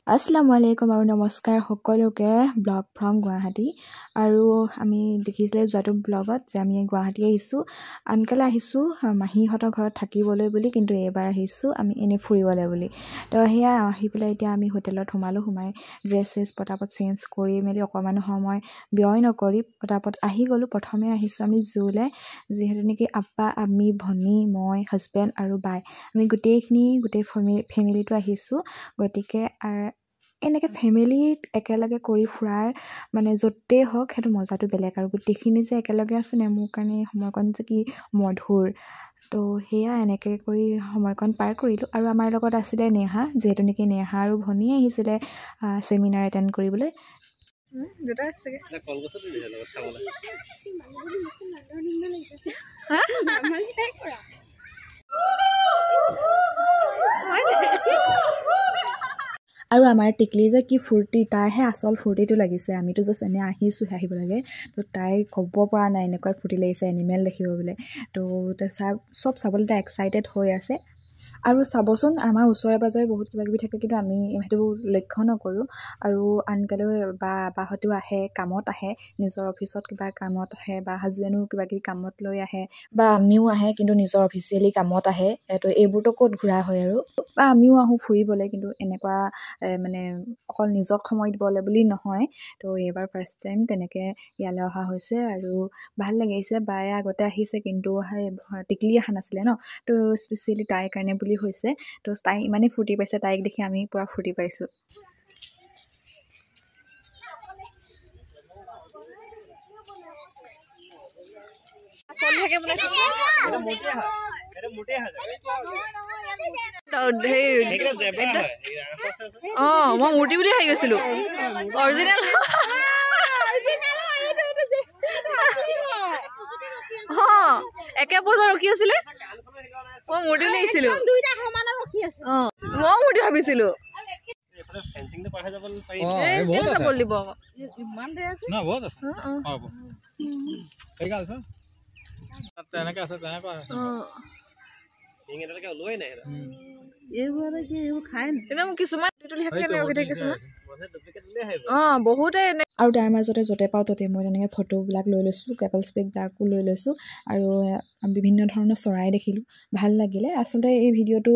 আসসালামু আলাইকুম আৰু নমস্কাৰ সকলোকে ব্লগ ফ্ৰম গুৱাহাটী আৰু আমি দেখিছিলে যোৱাটো ব্লগত যে আমি গুৱাহাটী আহিছোঁ আনকালে আহিছোঁ মাহীহঁতৰ ঘৰত থাকিবলৈ বুলি কিন্তু এইবাৰ আহিছোঁ আমি এনে ফুৰিবলৈ বুলি তো সেয়া আহি পেলাই এতিয়া আমি হোটেলত সোমাই ড্ৰেছেছ পটাপট চেঞ্জ কৰি মেলি অকণমান সময় ব্যয় নকৰি পটাপট আহি গ'লোঁ প্ৰথমে আহিছোঁ আমি জুলৈ যিহেতু নেকি আপ্পা আমি ভনী মই হাজবেণ্ড আৰু বাই আমি গোটেই ফেমিলিটো আহিছোঁ গতিকে এনেকৈ ফেমিলিত একেলগে কৰি ফুৰাৰ মানে য'তেই হওক সেইটো মজাটো বেলেগ আৰু গোটেইখিনি যে একেলগে আছে নে মোৰ কাৰণে সময়কণ যে কি মধুৰ তো সেয়া এনেকৈ কৰি সময়কণ পাৰ কৰিলোঁ আৰু আমাৰ লগত আছিলে নেহা যিহেতু নেকি নেহা আৰু ভনী আহিছিলে ছেমিনাৰ এটেণ্ড কৰিবলৈ দুটা আছে আৰু আমাৰ টিকলি যে কি ফূৰ্তি তাৰহে আচল ফূৰ্তিটো লাগিছে আমিতো জাষ্ট এনে আহিছোঁহে আহিব লাগে তো তাই ক'ব পৰা নাই এনেকুৱা ফূৰ্তি লাগিছে এনিমেল দেখিব বোলে তো চব চাবলৈ তাই এক্সাইটেড হৈ আছে আৰু চাবচোন আমাৰ ওচৰে পাজৰে বহুত কিবাকিবি থাকে কিন্তু আমি সেইটো লক্ষ্য নকৰোঁ আৰু আনকালেও বাহঁতেও আহে কামত আহে নিজৰ অফিচত কিবা কামত আহে বা হাজবেণ্ডো কিবাকিবি কামত লৈ আহে বা আমিও আহে কিন্তু নিজৰ অফিচিয়েলি কামত আহে তো এইবোৰতো ক'ত ঘূৰা হয় আৰু বা আমিও আহোঁ ফুৰিবলৈ কিন্তু এনেকুৱা মানে অকল নিজক সময় দিবলৈ বুলি নহয় তো এইবাৰ ফাৰ্ষ্ট টাইম তেনেকৈ ইয়ালৈ অহা হৈছে আৰু ভাল লাগিছে বায়ে আগতে আহিছে কিন্তু টিকলি অহা নাছিলে ন তো স্পেচিয়েলি তাইৰ কাৰণে বুলি হৈছে তো তাই ইমানেই ফূৰ্তি পাইছে তাইক দেখি আমি পূৰা ফূৰ্তি পাইছোঁ মই মূৰ্তি বুলি আহি গৈছিলো অৰিজিনেল একে পজত ৰখি আছিলে মই মূৰ্তি বুলি আহিছিলো মই মূৰ্তি ভাবিছিলো বহুতে আৰু তাৰ মাজতে য'তে পাওঁ ত'তে মই তেনেকৈ ফটোবিলাক লৈ লৈছোঁ কেপলছ পিকবিলাকো লৈ লৈছোঁ আৰু বিভিন্ন ধৰণৰ চৰাই দেখিলোঁ ভাল লাগিলে আচলতে এই ভিডিঅ'টো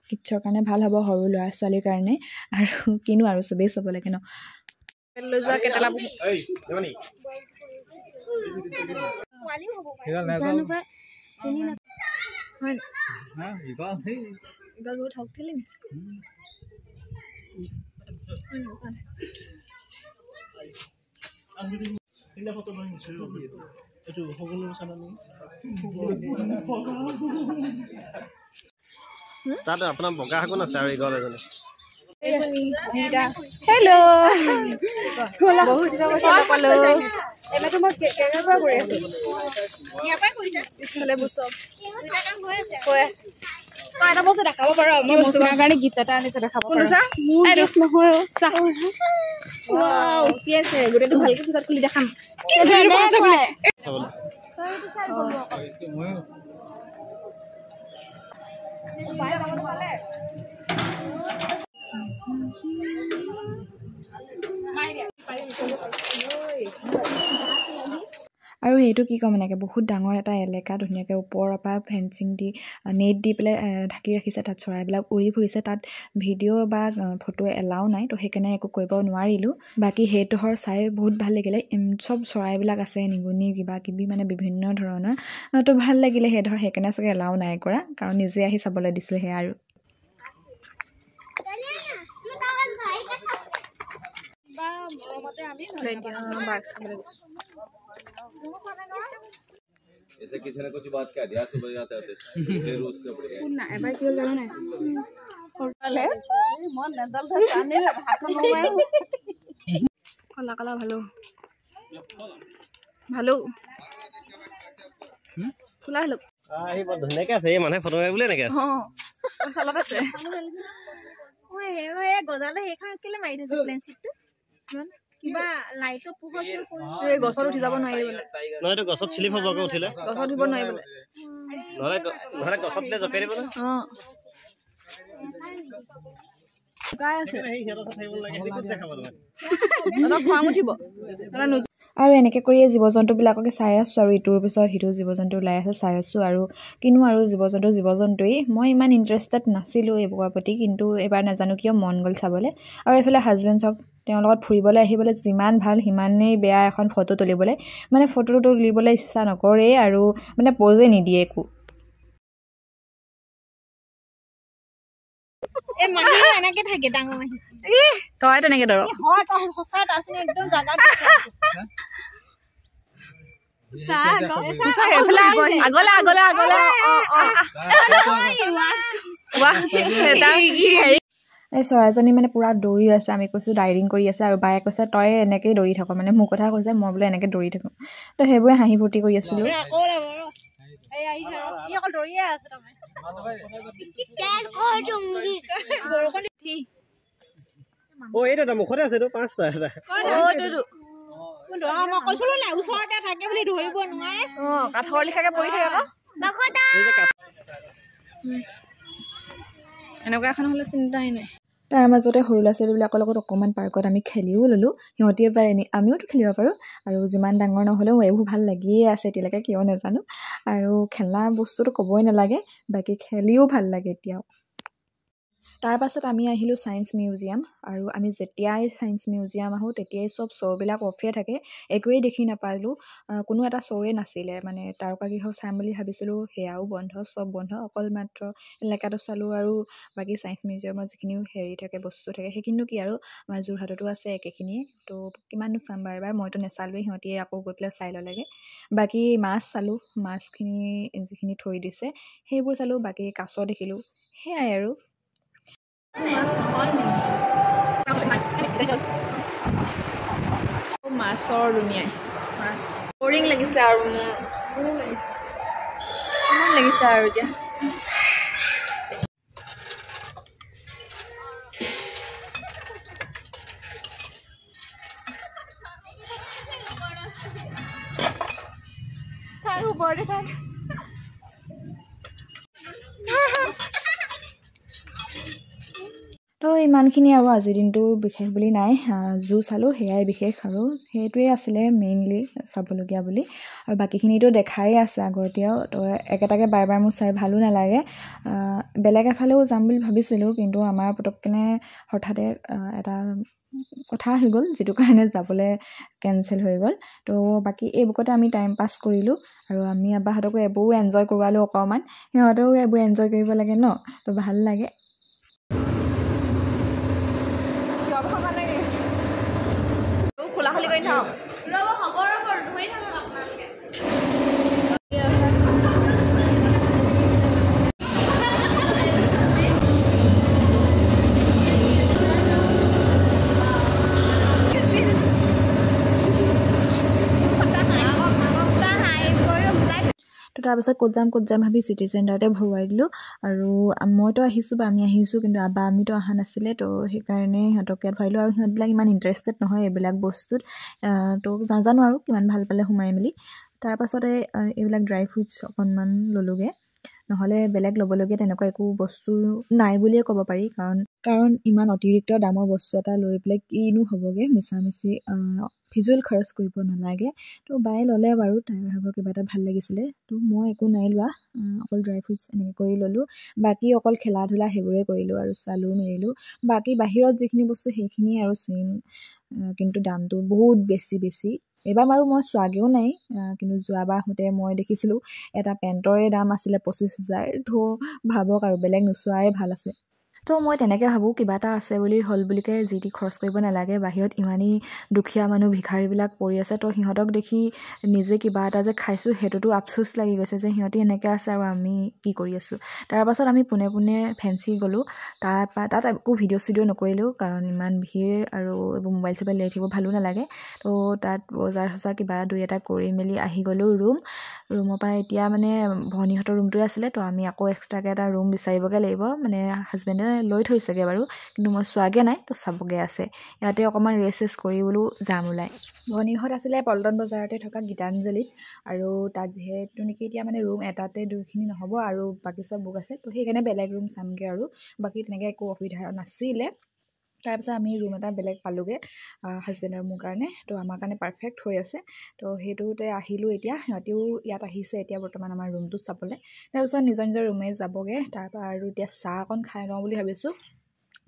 কিডছৰ কাৰণে ভাল হ'ব সৰু ল'ৰা ছোৱালীৰ কাৰণে আৰু কিনো আৰু চবেই চাব লাগে ন লৈ যোৱা কেটেলা তাতে আপোনাৰ বগা শাকন আছে আৰু ইগল এজনী হেল্ল' বহুত দিনৰ পাছত নাপালো এনেকৈ মই কেনেকৈ কৰি আছোঁ পিছফালে বস্তু কৈ আছোঁ এটা বস্তু দেখাব পাৰোঁ মই বস্তুৰ কাৰণে গিফ্ট এটা আনিছোঁ দেখাব পাৰোঁ নহয় কি আছে গোটেইটো ভালকৈ পিছত খুলি দেখাম আৰু সেইটো কি ক'ম এনেকৈ বহুত ডাঙৰ এটা এলেকা ধুনীয়াকৈ ওপৰৰ পৰা ফেঞ্চিং দি নেট দি পেলাই ঢাকি ৰাখিছে তাত চৰাইবিলাক উৰি ফুৰিছে তাত ভিডিঅ' বা ফটো এলাও নাই তো সেইকাৰণে একো কৰিব নোৱাৰিলোঁ বাকী সেইটোহৰ চাই বহুত ভাল লাগিলে চব চৰাইবিলাক আছে নিগনি কিবা কিবি মানে বিভিন্ন ধৰণৰ তো ভাল লাগিলে সেইকাৰণে চাগে এলাও নাই কৰা কাৰণ নিজে আহি চাবলৈ দিছোঁ সেয়া আৰু ऐसे किसी ने कुछ बात कह दिया सुबह जाते आते फिर उसके ऊपर ना এবাৰ কি জানো নাই মন নেদাল ধৰি আনিলে ভাত নমাই কলা কলা ভালো ভালো খোলা হলো আহি বৰ ধুনীয়াকৈ আছে এই মানুহে ফটো মাৰি বুলি এনেকৈ আছে চালত আছে গজালে সেইখন কেলে মাৰি থৈছে প্লেন চিটটো কিবা লাইটৰ পোহৰ এই গছত উঠি যাব নোৱাৰি বোলে নহয় এইটো গছত চিলিপ হ'বগৈ উঠিলে গছত উঠিব নোৱাৰি বোলে নহ'লে গছত দিলে জপিয়াই দিব ন আৰু এনেকৈ কৰিয়ে জীৱ জন্তুবিলাককে চাই আছোঁ আৰু ইটোৰ পিছত সিটো জীৱ জন্তু ওলাই আছে চাই আছোঁ আৰু কিনো আৰু জীৱ জন্তুৱেই মই ইমান ইণ্টাৰেষ্টেড নাছিলোঁ এইবোৰৰ প্ৰতি কিন্তু এইবাৰ নাজানো কিয় মন গ'ল চাবলৈ আৰু এইফালে হাজবেণ্ড চাওক তেওঁৰ লগত ফুৰিবলৈ আহিবলৈ যিমান ভাল সিমানেই বেয়া এখন ফটো তুলিবলৈ মানে ফটোটো তুলিবলৈ ইচ্ছা নকৰে আৰু মানে প'জে নিদিয়ে একো এই মাহী এনেকে থাকে ডাঙৰ মাহী তই তেনেকৈ ধৰ হয় তই সঁচা তাচনি একদম জাগাত এই চৰাইজনী মানে পুৰা দৌৰি আছে আমি কৈছোঁ ৰাইডিং কৰি আছে আৰু বায়ে কৈছে তই এনেকেই দৌৰি থাক মানে মোৰ কথা কৈছে মই বোলে এনেকৈ দৌৰি থাকোঁ তো সেইবোৰে হাঁহি ফূৰ্তি কৰি আছিলোঁ এইটো মুখতে আছে এইটো 5টা এটা মই কৈছিলো নাই ওচৰতে থাকে বুলি ধৰিব নোৱাৰে কাঠৰ লিখাকে পৰি থাকে আকৌ এনেকুৱা এখন হ'লে চিন্তাই নাই তাৰ মাজতে সৰু ল'ৰা ছোৱালীবিলাকৰ লগত অকণমান পাৰ্কত আমি খেলিও ল'লোঁ সিহঁতি এবাৰ আমিওতো খেলিব পাৰোঁ আৰু যিমান ডাঙৰ নহ'লেও এইবোৰ ভাল লাগিয়ে আছে এতিয়ালৈকে কিয় নাজানো আৰু খেলা বস্তুটো ক'বই নালাগে বাকী খেলিও ভাল লাগে এতিয়াও তাৰপাছত আমি আহিলোঁ ছায়েন্স মিউজিয়াম আৰু আমি যেতিয়াই ছায়েন্স মিউজিয়াম আহোঁ তেতিয়াই চব শ্ব'বিলাক অফে থাকে একোৱেই দেখি নাপালোঁ কোনো এটা শ্ব'ৱে নাছিলে মানে তাৰকাগৃহ চাম বুলি ভাবিছিলোঁ সেয়াও বন্ধ চব বন্ধ অকল মাত্ৰ এলেকাটো চালোঁ আৰু বাকী ছায়েন্স মিউজিয়ামৰ যিখিনি হেৰি থাকে বস্তু থাকে সেইখিনিও কি আৰু আমাৰ যোৰহাটতো আছে একেখিনিয়ে তো কিমাননো চাম বাৰ বাৰ মইতো নেচালোৱেই সিহঁতি আকৌ গৈ পেলাই চাই ল'লেগৈ বাকী মাছ চালোঁ মাছখিনি যিখিনি থৈ দিছে সেইবোৰ চালোঁ বাকী কাছ দেখিলোঁ সেয়াই আৰু মাছৰ দুনিয়াই মাছ বৰিং লাগিছে আৰু মোৰ ইমান লাগিছে আৰু এতিয়া থাক ওপৰতে থাক তো ইমানখিনি আৰু আজিৰ দিনটো বিশেষ বুলি নাই জু চালোঁ সেয়াই বিশেষ আৰু সেইটোৱে আছিলে মেইনলি চাবলগীয়া বুলি আৰু বাকীখিনিতো দেখাই আছে আগতেও তো একেটাকে বাৰ বাৰ মোৰ চাই ভালো নালাগে বেলেগ এফালেও যাম বুলি ভাবিছিলোঁ কিন্তু আমাৰ পটককেনে হঠাতে এটা কথা হৈ গ'ল যিটো কাৰণে যাবলৈ কেঞ্চেল হৈ গ'ল তো বাকী এই বুকতে আমি টাইম পাছ কৰিলোঁ আৰু আমি আবাহঁতকো এইবোৰো এনজয় কৰোৱালোঁ অকণমান সিহঁতেও এইবোৰ এনজয় কৰিব লাগে ন তো ভাল লাগে খোলা খুলি কৰি থাওঁ তো তাৰপিছত ক'ত যাম ভাবি চিটি চেণ্টাৰতে ভৰুৱাই দিলোঁ আৰু মইতো আহিছোঁ বা আমি আহিছোঁ কিন্তু আমিতো অহা নাছিলে তো সেইকাৰণে সিহঁতক ইয়াত ভৰাইলোঁ আৰু সিহঁতবিলাক ইমান ইণ্টাৰেষ্টেড নহয় এইবিলাক বস্তুত তো নাজানো আৰু কিমান ভাল পালে সোমাই মেলি তাৰপাছতে এইবিলাক ড্ৰাই ফ্ৰুটছ অকণমান ল'লোগৈ নহ'লে বেলেগ ল'বলগীয়া তেনেকুৱা একো বস্তু নাই বুলিয়ে ক'ব পাৰি কাৰণ ইমান অতিৰিক্ত দামৰ বস্তু এটা লৈ পেলাই কিনো হ'বগৈ মিছামিচি ভিজুৱেল খৰচ কৰিব নালাগে তো বায়ে ল'লে বাৰু তাইৰ ভাগৰ কিবা এটা ভাল লাগিছিলে তো মই একো নাই লোৱা অকল ড্ৰাই ফ্ৰুটছ এনেকৈ কৰি ল'লোঁ বাকী অকল খেলা ধূলা সেইবোৰে কৰিলোঁ আৰু চালোঁ মেলিলোঁ বাকী বাহিৰত যিখিনি বস্তু সেইখিনিয়ে আৰু চেম কিন্তু দামটো বহুত বেছি এইবাৰ বাৰু মই চোৱাগৈও নাই কিন্তু যোৱাবাৰ আহোঁতে মই দেখিছিলোঁ এটা পেণ্টৰে দাম আছিলে 25,000 তো ভাবক আৰু বেলেগ নোচোৱাই ভাল আছে তো মই তেনেকৈ ভাবোঁ কিবা এটা আছে বুলি হ'ল বুলিকে যি টি খৰচ কৰিব নালাগে বাহিৰত ইমানেই দুখীয়া মানুহ ভিখাৰীবিলাক পৰি আছে তো সিহঁতক দেখি নিজে কিবা এটা যে খাইছোঁ সেইটোতো আফচোচ লাগি গৈছে যে সিহঁতি এনেকৈ আছে আৰু আমি কি কৰি আছোঁ তাৰপাছত আমি পোনে ফেঞ্চি গ'লোঁ তাত একো ভিডিঅ' চিডিঅ' নকৰিলোঁ কাৰণ ইমান ভিৰ আৰু এইবোৰ মোবাইল চোবাইল লৈ থাকিব ভালো নালাগে তো তাত বজাৰ চজাৰ কিবা দুই এটা কৰি মেলি আহি গ'লোঁ ৰুম ৰুমৰ পৰা এতিয়া মানে ভনীহঁতৰ ৰুমটোৱে আছিলে তো আমি আকৌ এক্সট্ৰাকৈ এটা ৰুম বিচাৰিবগৈ লাগিব মানে হাজবেণ্ডে লৈ থৈছেগৈ বাৰু কিন্তু মই চোৱাগৈ নাই তো চাবগৈ আছে ইয়াতে অকণমান ৰেষ্ট কৰি বোলো যাম ওলাই ভনীহঁত আছিলে পল্টন বজাৰতে থকা গীতাঞ্জলিত আৰু তাত যিহেতু নেকি এতিয়া মানে ৰুম এটাতে দুইখিনি নহ'ব আৰু বাকী চব বুক আছে তো সেইকাৰণে বেলেগ ৰুম চামগৈ আৰু বাকী তেনেকৈ একো অসুবিধা নাছিলে তাৰপিছত আমি ৰুম এটা বেলেগ পালোঁগৈ হাজবেণ্ডৰ মোৰ কাৰণে তো আমাৰ কাৰণে পাৰফেক্ট হৈ আছে তো সেইটোতে আহিলোঁ এতিয়া সিহঁতেও ইয়াত আহিছে এতিয়া বৰ্তমান আমাৰ ৰুমটো চাবলৈ তাৰপিছত নিজৰ নিজৰ ৰুমে যাবগৈ তাৰপৰা আৰু এতিয়া চাহ অকণ খাই লওঁ বুলি ভাবিছোঁ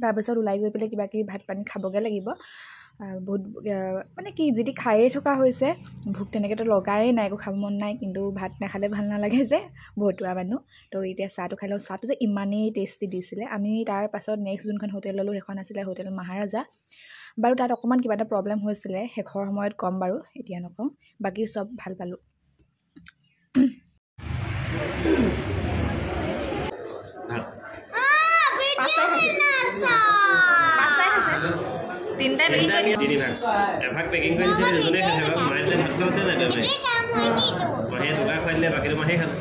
তাৰপিছত ওলাই গৈ পেলাই কিবাকিবি ভাত পানী খাবগৈ লাগিব বহুত মানে কি যদি খায়ে থকা হৈছে ভোক তেনেকৈতো লগাই নাই একো খাব মন নাই কিন্তু ভাত নাখালে ভাল নালাগে যে ভতুৱা মানুহ তো এতিয়া চাহটো খাই লওঁ চাহটো যে ইমানেই টেষ্টি দিছিলে আমি তাৰ পাছত নেক্সট যোনখন হোটেল ল'লোঁ সেইখন আছিলে হোটেল মহাৰাজা বাৰু তাত অকণমান কিবা এটা প্ৰব্লেম হৈছিলে শেষৰ সময়ত ক'ম বাৰু এতিয়া নকওঁ বাকী চব ভাল পালোঁ এভাগ পেকিং কৰি দিছে দুজনে খাইছে মাৰিলে ভাত খাওঁছে নাই তই মাহে দুটা খুৱাই দিলে বাকীটো মাহে খালোঁ